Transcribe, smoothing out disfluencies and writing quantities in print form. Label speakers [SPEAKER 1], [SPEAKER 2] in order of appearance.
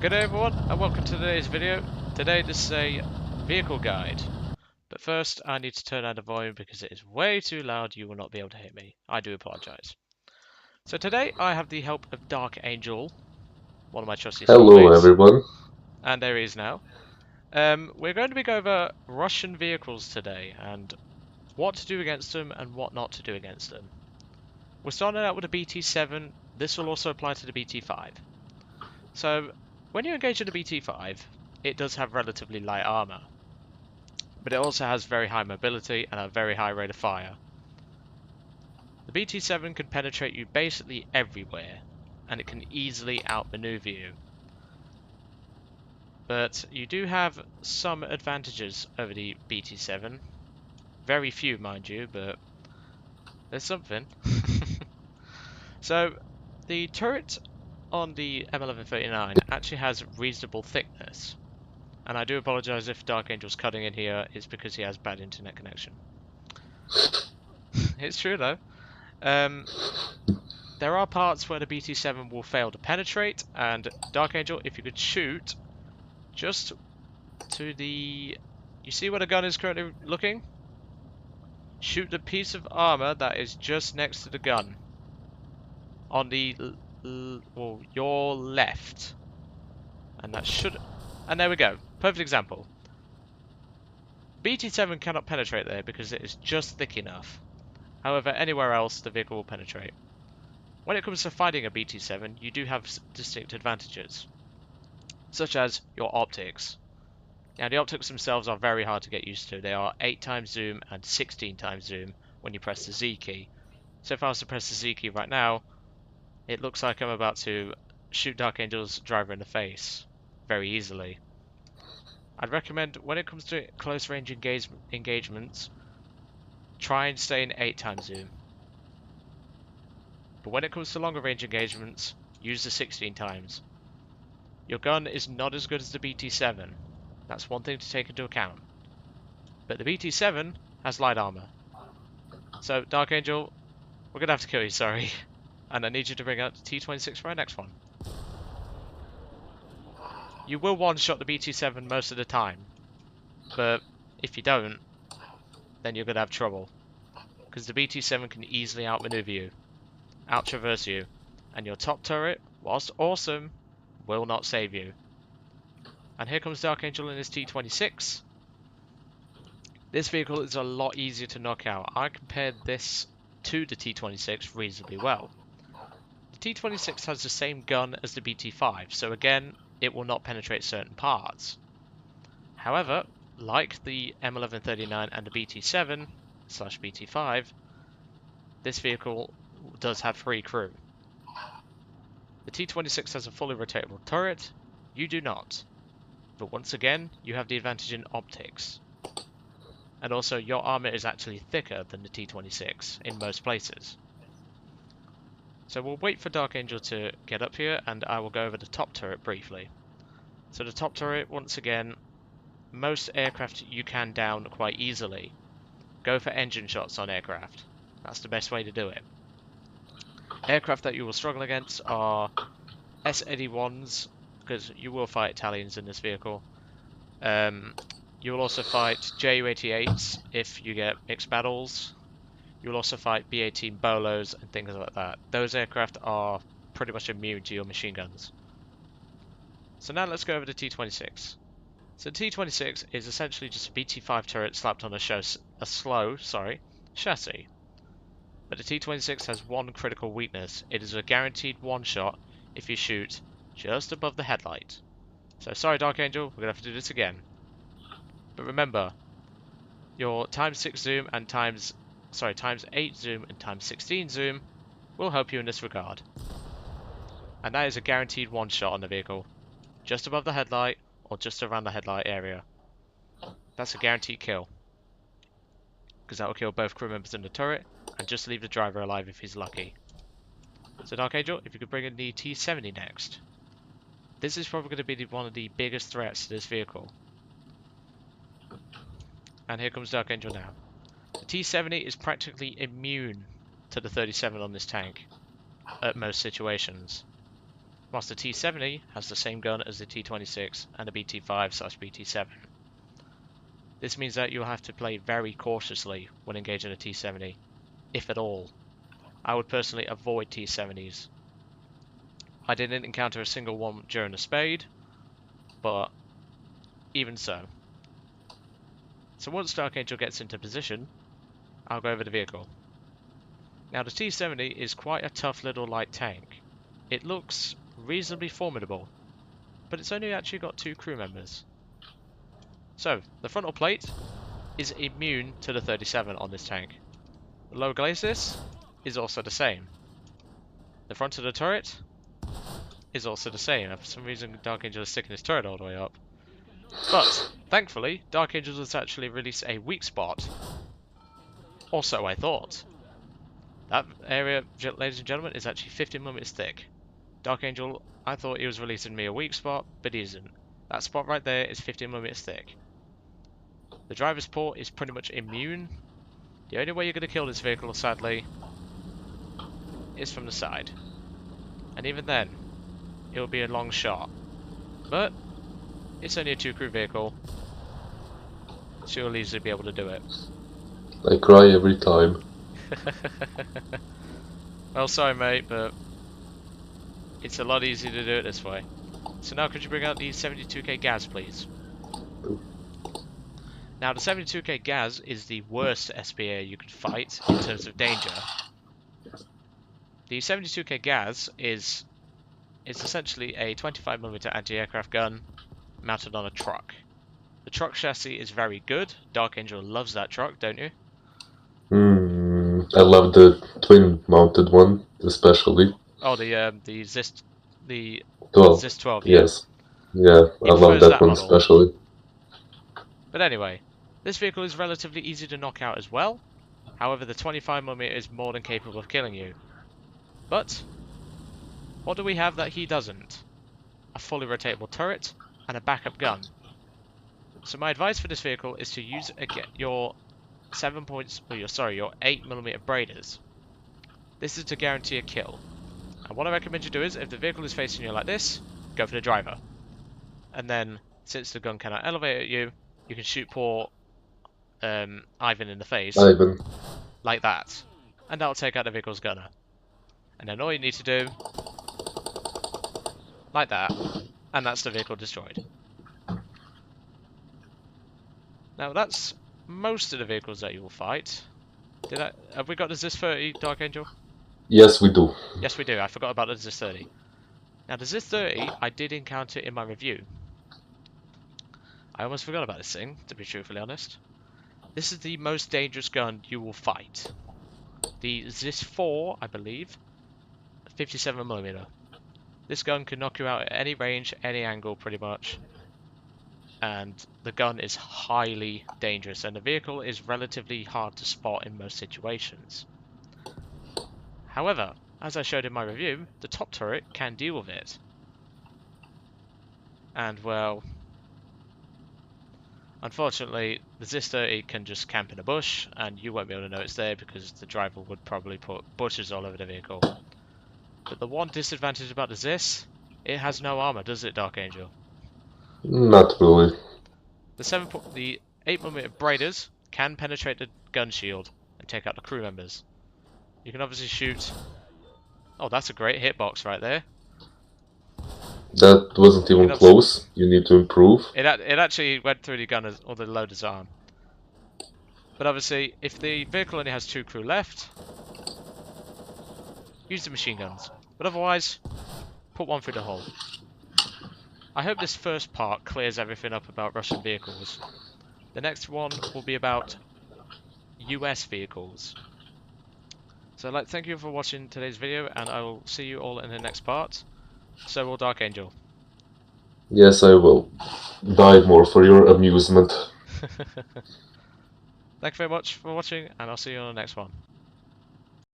[SPEAKER 1] Good day everyone, and welcome to today's video. Today this is a vehicle guide. But first I need to turn down the volume because it is way too loud. You will not be able to hear me. I do apologise. So today I have the help of Dark Angel, one of my trusty
[SPEAKER 2] Hello,
[SPEAKER 1] soulmates.
[SPEAKER 2] everyone.
[SPEAKER 1] And there he is now. We're going to be going over Russian vehicles today and what to do against them and what not to do against them. We're starting out with a BT-7. This will also apply to the BT-5. So when you engage in a BT-5, it does have relatively light armor, but it also has very high mobility and a very high rate of fire. The BT-7 can penetrate you basically everywhere, and it can easily outmaneuver you. But you do have some advantages over the BT-7. Very few, mind you, but there's something. So, the turret on the M11 actually has reasonable thickness. And I do apologise if Dark Angel's cutting in here, it's because he has bad internet connection. It's true though. There are parts where the BT-7 will fail to penetrate, and Dark Angel, if you could shoot just to the... You see where the gun is currently looking? Shoot the piece of armor that is just next to the gun. On the... well, your left. And that should... And there we go. Perfect example. BT-7 cannot penetrate there because it is just thick enough. However, anywhere else the vehicle will penetrate. When it comes to fighting a BT-7, you do have distinct advantages, such as your optics. Now, the optics themselves are very hard to get used to. They are 8 times zoom and 16 times zoom when you press the Z key. So if I was to press the Z key right now, it looks like I'm about to shoot Dark Angel's driver in the face very easily. I'd recommend, when it comes to close range engagements, try and stay in 8 times zoom. But when it comes to longer range engagements, use the 16 times. Your gun is not as good as the BT-7. That's one thing to take into account. But the BT-7 has light armor. So, Dark Angel, we're going to have to kill you, sorry. And I need you to bring out the T-26 for our next one. You will one-shot the BT-7 most of the time. But if you don't, then you're going to have trouble. Because the BT-7 can easily outmaneuver you, out-traverse you, and your top turret, whilst awesome, will not save you. And here comes Dark Angel in his T-26. This vehicle is a lot easier to knock out. I compared this to the T-26 reasonably well. The T-26 has the same gun as the BT-5, so again, it will not penetrate certain parts. However, like the M1139 and the BT-7/BT-5, this vehicle does have free crew. The T-26 has a fully rotatable turret, you do not. But once again, you have the advantage in optics. And also, your armor is actually thicker than the T-26 in most places. So we'll wait for Dark Angel to get up here, and I will go over the top turret briefly. So the top turret, once again, most aircraft you can down quite easily. Go for engine shots on aircraft. That's the best way to do it. Aircraft that you will struggle against are S-81s, because you will fight Italians in this vehicle. You will also fight Ju-88s if you get mixed battles. You will also fight B-18 Bolos and things like that. Those aircraft are pretty much immune to your machine guns. So now let's go over the T-26. So the T-26 is essentially just a BT-5 turret slapped on a slow chassis. But the T-26 has one critical weakness. It is a guaranteed one-shot if you shoot just above the headlight. So sorry Dark Angel, we're going to have to do this again. But remember, your ×6 zoom and ×8 zoom and ×16 zoom will help you in this regard. And that is a guaranteed one shot on the vehicle. Just above the headlight or just around the headlight area. That's a guaranteed kill. Because that will kill both crew members in the turret and just leave the driver alive if he's lucky. So Dark Angel, if you could bring in the T-70 next. This is probably going to be one of the biggest threats to this vehicle. And here comes Dark Angel now. The T-70 is practically immune to the 37 on this tank at most situations. whilst the T-70 has the same gun as the T-26 and the BT-5/BT-7. This means that you'll have to play very cautiously when engaging a T-70, if at all. I would personally avoid T-70s. I didn't encounter a single one during the Spade, but even so. So once Dark Angel gets into position, I'll go over the vehicle. Now the T-70 is quite a tough little light tank. It looks reasonably formidable, but it's only actually got 2 crew members. So, the frontal plate is immune to the 37 on this tank. The lower glacis is also the same. The front of the turret is also the same. For some reason Dark Angel is sticking his turret all the way up. But, thankfully, Dark Angel has actually released a weak spot. Or so I thought. That area, ladies and gentlemen, is actually 50mm thick. Dark Angel, I thought he was releasing me a weak spot, but he isn't. That spot right there is 50mm thick. The driver's port is pretty much immune. The only way you're going to kill this vehicle, sadly, is from the side. And even then, it will be a long shot. But, it's only a 2 crew vehicle, so you'll easily be able to do it.
[SPEAKER 2] I cry every time.
[SPEAKER 1] Well, sorry mate, but it's a lot easier to do it this way. So now could you bring out the 72k Gaz, please? Now the 72k Gaz is the worst SPA you could fight in terms of danger. The 72k Gaz is essentially a 25mm anti-aircraft gun mounted on a truck. The truck chassis is very good. Dark Angel loves that truck, don't you?
[SPEAKER 2] I love the twin-mounted one, especially.
[SPEAKER 1] Oh, the Zist, the
[SPEAKER 2] 12.
[SPEAKER 1] Zist 12. Yeah.
[SPEAKER 2] Yes. Yeah,
[SPEAKER 1] He
[SPEAKER 2] I love
[SPEAKER 1] prefers
[SPEAKER 2] that one
[SPEAKER 1] model.
[SPEAKER 2] especially.
[SPEAKER 1] But anyway, this vehicle is relatively easy to knock out as well. However, the 25mm is more than capable of killing you. But what do we have that he doesn't? A fully rotatable turret and a backup gun. So my advice for this vehicle is to use your 8mm braiders. This is to guarantee a kill. And what I recommend you do is, if the vehicle is facing you like this, go for the driver. And then, since the gun cannot elevate at you, you can shoot poor Ivan in the face.
[SPEAKER 2] Ivan.
[SPEAKER 1] Like that. And that'll take out the vehicle's gunner. And then all you need to do, like that, and that's the vehicle destroyed. Now that's most of the vehicles that you will fight. Have we got the ZIS-30, Dark Angel?
[SPEAKER 2] Yes, we do.
[SPEAKER 1] Yes, we do. I forgot about the ZIS-30. Now the ZIS-30 I did encounter in my review. I almost forgot about this thing, to be truthfully honest. This is the most dangerous gun you will fight. The ZIS-4, I believe, 57mm. This gun can knock you out at any range, any angle, pretty much. And the gun is highly dangerous, and the vehicle is relatively hard to spot in most situations. However, as I showed in my review, the top turret can deal with it. And well, unfortunately, the ZIS-30 can just camp in a bush, and you won't be able to know it's there because the driver would probably put bushes all over the vehicle. But the one disadvantage about the ZIS, it has no armor, does it, Dark Angel?
[SPEAKER 2] Not really.
[SPEAKER 1] The 8mm braiders can penetrate the gun shield and take out the crew members. You can obviously shoot... Oh, that's a great hitbox right there.
[SPEAKER 2] That wasn't even close. You need to improve.
[SPEAKER 1] It actually went through the gunner's or the loader's arm. But obviously, if the vehicle only has 2 crew left, use the machine guns. But otherwise, put one through the hull. I hope this first part clears everything up about Russian vehicles. The next one will be about US vehicles. So I'd like to thank you for watching today's video, and I will see you all in the next part. So will Dark Angel.
[SPEAKER 2] Yes, I will. Die more for your amusement.
[SPEAKER 1] Thank you very much for watching, and I'll see you on the next one.